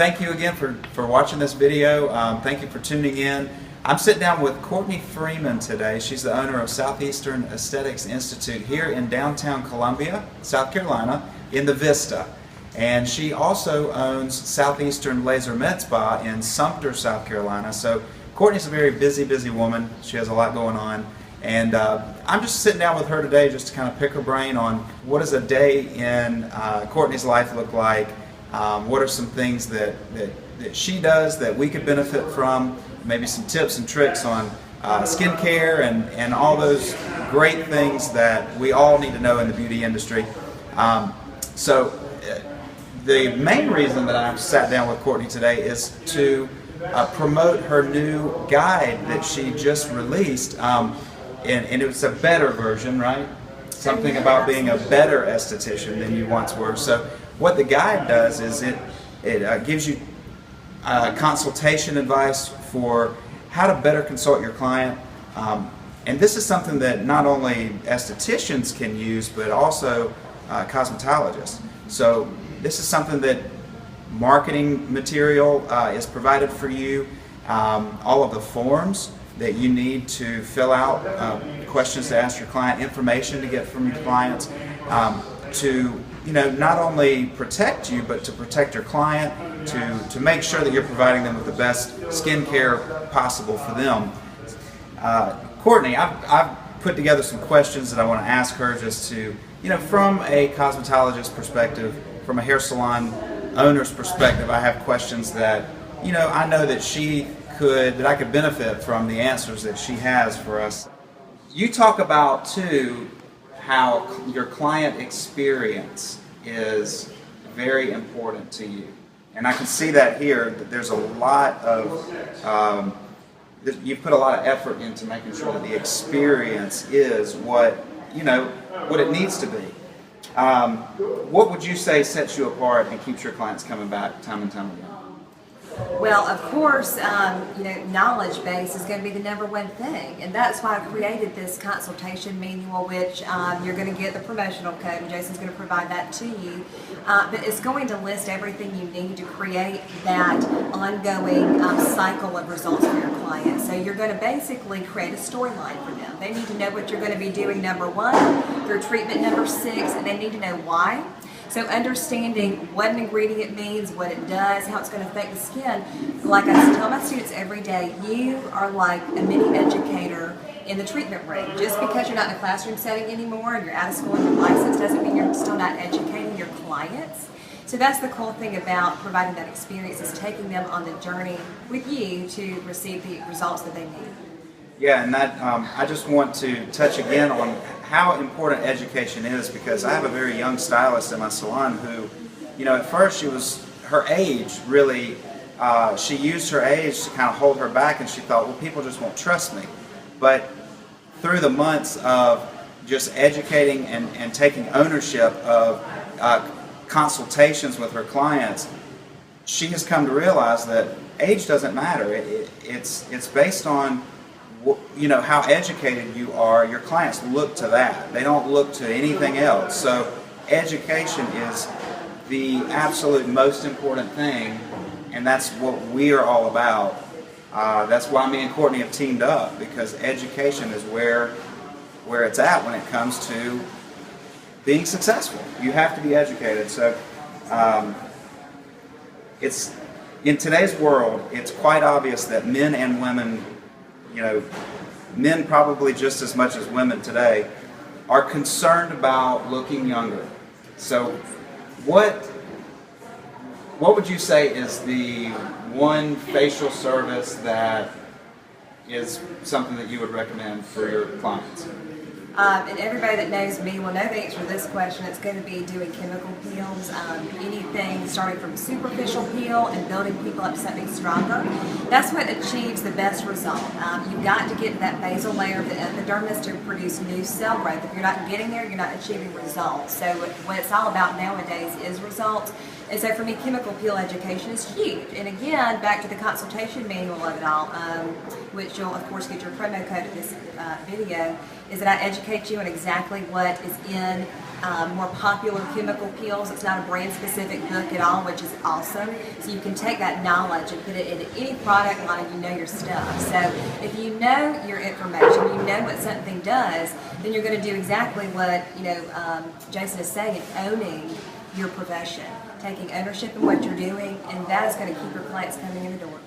thank you again for watching this video. Thank you for tuning in. I'm sitting down with Courtney Freeman today. She's the owner of Southeastern Aesthetics Institute here in downtown Columbia, South Carolina, in the Vista. And she also owns Southeastern Laser Med Spa in Sumter, South Carolina. So Courtney's a very busy woman. She has a lot going on. And I'm just sitting down with her today just to kind of pick her brain on what does a day in Courtney's life look like. What are some things that she does that we could benefit from, maybe some tips and tricks on skincare and all those great things that we all need to know in the beauty industry. The main reason that I've sat down with Courtney today is to promote her new guide that she just released, and it was a better version, right? Something about being a better esthetician than you once were. So what the guide does is it gives you consultation advice for how to better consult your client. And this is something that not only estheticians can use, but also cosmetologists. So this is something that marketing material is provided for you. All of the forms that you need to fill out, questions to ask your client, information to get from your clients, to not only protect you, but to protect your client, to make sure that you're providing them with the best skincare possible for them. Courtney, I've put together some questions that I want to ask her, just to, from a cosmetologist perspective, from a hair salon owner's perspective, I have questions that, I know that I could benefit from the answers that she has for us. You talk about, too, how your client experience is very important to you. And I can see that here, that there's a lot of, you've put a lot of effort into making sure that the experience is what it needs to be. What would you say sets you apart and keeps your clients coming back time and time again? Well, of course, knowledge base is going to be the number one thing, and that's why I created this consultation manual, which you're going to get the promotional code, and Jason's going to provide that to you. But it's going to list everything you need to create that ongoing cycle of results for your clients. So you're going to basically create a storyline for them. They need to know what you're going to be doing number 1 through treatment number 6, and they need to know why. So understanding what an ingredient means, what it does, how it's going to affect the skin. Like I tell my students every day, you are like a mini educator in the treatment room. Just because you're not in a classroom setting anymore and you're out of school and you're licensed doesn't mean you're still not educating your clients. So that's the cool thing about providing that experience, is taking them on the journey with you to receive the results that they need. Yeah, and that I just want to touch again on how important education is, because I have a very young stylist in my salon who, at first her age really, she used her age to kind of hold her back, and she thought, well, people just won't trust me. But through the months of just educating and taking ownership of consultations with her clients, she has come to realize that age doesn't matter. It's based on how educated you are. Your clients look to that. They don't look to anything else. So education is the absolute most important thing, and that's what we are all about. That's why me and Courtney have teamed up, because education is where it's at when it comes to being successful. You have to be educated. So it's in today's world, it's quite obvious that men and women, men probably just as much as women today, are concerned about looking younger. So what would you say is the one facial service that is something that you would recommend for your clients? And everybody that knows me will know the answer to this question. It's going to be doing chemical peels, anything starting from superficial peel and building people up to something stronger. That's what achieves the best result. You've got to get to that basal layer of the epidermis to produce new cell growth. If you're not getting there, you're not achieving results. So what it's all about nowadays is results. And so for me, chemical peel education is huge. And again, back to the consultation manual of it all, which you'll of course get your promo code of this video, is that I educate you on exactly what is in more popular chemical peels. It's not a brand specific book at all, which is awesome. So you can take that knowledge and put it into any product line and you know your stuff. So if you know your information, you know what something does, then you're going to do exactly what Jason is saying, owning your profession, taking ownership in what you're doing, and that is going to keep your clients coming in the door.